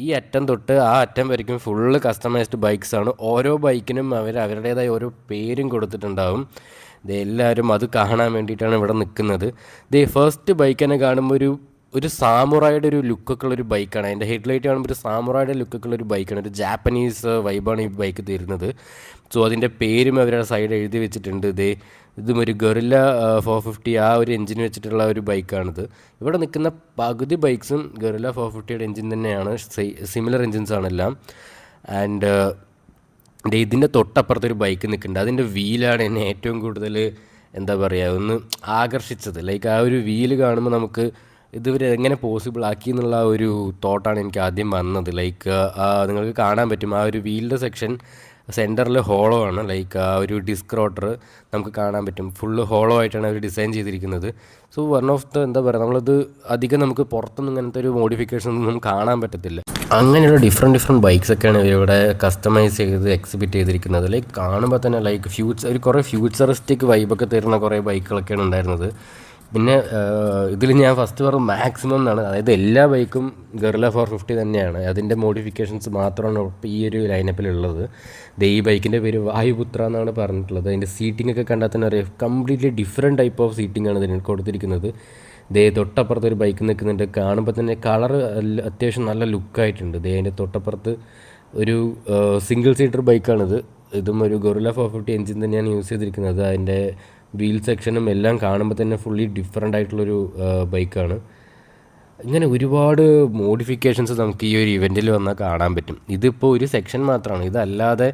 ഈ അറ്റം തൊട്ട് ആ അറ്റം വരയ്ക്കും ഫുള്ള് കസ്റ്റമൈസ്ഡ് ബൈക്സാണ്. ഓരോ ബൈക്കിനും അവരുടേതായ ഓരോ പേരും കൊടുത്തിട്ടുണ്ടാവും. എല്ലാവരും അത് കാണാൻ വേണ്ടിയിട്ടാണ് ഇവിടെ നിൽക്കുന്നത്. ഫസ്റ്റ് ബൈക്ക് തന്നെ കാണുമ്പോൾ ഒരു സാമുറായുടെ ഒരു ലുക്കൊക്കെ ഉള്ളൊരു ബൈക്കാണ്. അതിൻ്റെ ഹെഡ്ലൈറ്റ് കാണുമ്പോൾ ഒരു സാമുറായുടെ ലുക്കൊക്കെ ഉള്ളൊരു ബൈക്കാണ്. ഒരു ജാപ്പനീസ് വൈബാണ് ഈ ബൈക്ക് തരുന്നത്. സോ അതിൻ്റെ പേരും അവരുടെ സൈഡ് എഴുതി വെച്ചിട്ടുണ്ട്. ഇതും ഒരു ഗൊറില്ല 450 ആ ഒരു എഞ്ചിൻ വെച്ചിട്ടുള്ള ഒരു ബൈക്കാണിത്. ഇവിടെ നിൽക്കുന്ന പകുതി ബൈക്സും ഗൊറില്ല 450യുടെ എഞ്ചിൻ തന്നെയാണ്. സിമിലർ എഞ്ചിൻസാണ് എല്ലാം. ആൻഡ് ഇതിൻ്റെ തൊട്ടപ്പുറത്തൊരു ബൈക്ക് നിൽക്കുന്നുണ്ട്. അതിൻ്റെ വീലാണ് എന്നെ ഏറ്റവും കൂടുതൽ എന്താ പറയുക ഒന്ന് ആകർഷിച്ചത്. ലൈക്ക് ആ ഒരു വീല് കാണുമ്പോൾ നമുക്ക് ഇതുവരെ എങ്ങനെ പോസിബിൾ ആക്കി എന്നുള്ള ഒരു തോട്ടാണ് എനിക്ക് ആദ്യം വന്നത്. ലൈക്ക് നിങ്ങൾക്ക് കാണാൻ പറ്റും ആ ഒരു വീലിൻ്റെ സെക്ഷൻ സെൻറ്ററിൽ ഹോളോ ആണ്. ലൈക്ക് ആ ഒരു ഡിസ്ക് റോട്ടർ നമുക്ക് കാണാൻ പറ്റും. ഫുള്ള് ഹോളോ ആയിട്ടാണ് അവർ ഡിസൈൻ ചെയ്തിരിക്കുന്നത്. സോ വൺ ഓഫ് ദ എന്താ പറയുക, നമ്മളത് അധികം നമുക്ക് പുറത്തൊന്നും ഇങ്ങനത്തെ ഒരു മോഡിഫിക്കേഷൻ ഒന്നും കാണാൻ പറ്റത്തില്ല. അങ്ങനെയുള്ള ഡിഫറെൻറ്റ് ബൈക്സൊക്കെയാണ് ഇവരിവിടെ കസ്റ്റമൈസ് ചെയ്ത് എക്സിബിറ്റ് ചെയ്തിരിക്കുന്നത്. ലൈക്ക് കാണുമ്പോൾ തന്നെ ലൈക്ക് ഒരു കുറേ ഫ്യൂച്ചറിസ്റ്റിക് വൈബൊക്കെ തരുന്ന കുറേ ബൈക്കുകളൊക്കെയാണ് ഉണ്ടായിരുന്നത്. പിന്നെ ഇതിൽ ഞാൻ ഫസ്റ്റ് പറഞ്ഞു മാക്സിമം എന്നാണ്, അതായത് എല്ലാ ബൈക്കും ഗൊറില്ല 450 തന്നെയാണ്. അതിൻ്റെ മോഡിഫിക്കേഷൻസ് മാത്രമാണ് ഇപ്പോൾ ഈ ഒരു ലൈനപ്പിലുള്ളത്. ഈ ബൈക്കിൻ്റെ പേര് വായുപുത്ര എന്നാണ് പറഞ്ഞിട്ടുള്ളത്. അതിൻ്റെ സീറ്റിംഗ് ഒക്കെ കണ്ടാൽ തന്നെ അറിയാം, completely different type of seating ആണ് ഇതിന് കൊടുത്തിരിക്കുന്നത്. തൊട്ടപ്പുറത്ത് ഒരു ബൈക്ക് നിൽക്കുന്നുണ്ട്. കാണുമ്പോൾ തന്നെ കളറ് അത്യാവശ്യം നല്ല ലുക്കായിട്ടുണ്ട്. അതിൻ്റെ തൊട്ടപ്പുറത്ത് ഒരു സിംഗിൾ സീറ്റർ ബൈക്കാണിത്. ഇതും ഒരു ഗൊറില്ല 450 എഞ്ചിൻ തന്നെയാണ് യൂസ് ചെയ്തിരിക്കുന്നത്. അതിൻ്റെ വീൽ സെക്ഷനും എല്ലാം കാണുമ്പോൾ തന്നെ ഫുള്ളി ഡിഫറെൻ്റ് ആയിട്ടുള്ളൊരു ബൈക്കാണ്. ഇങ്ങനെ ഒരുപാട് മോഡിഫിക്കേഷൻസ് നമുക്ക് ഈ ഒരു ഇവൻറ്റിൽ വന്നാൽ കാണാൻ പറ്റും. ഇതിപ്പോൾ ഒരു സെക്ഷൻ മാത്രമാണ്. ഇതല്ലാതെ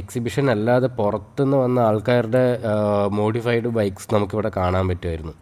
എക്സിബിഷൻ അല്ലാതെ പുറത്തുനിന്ന് വന്ന ആൾക്കാരുടെ മോഡിഫൈഡ് ബൈക്സ് നമുക്കിവിടെ കാണാൻ പറ്റുമായിരുന്നു.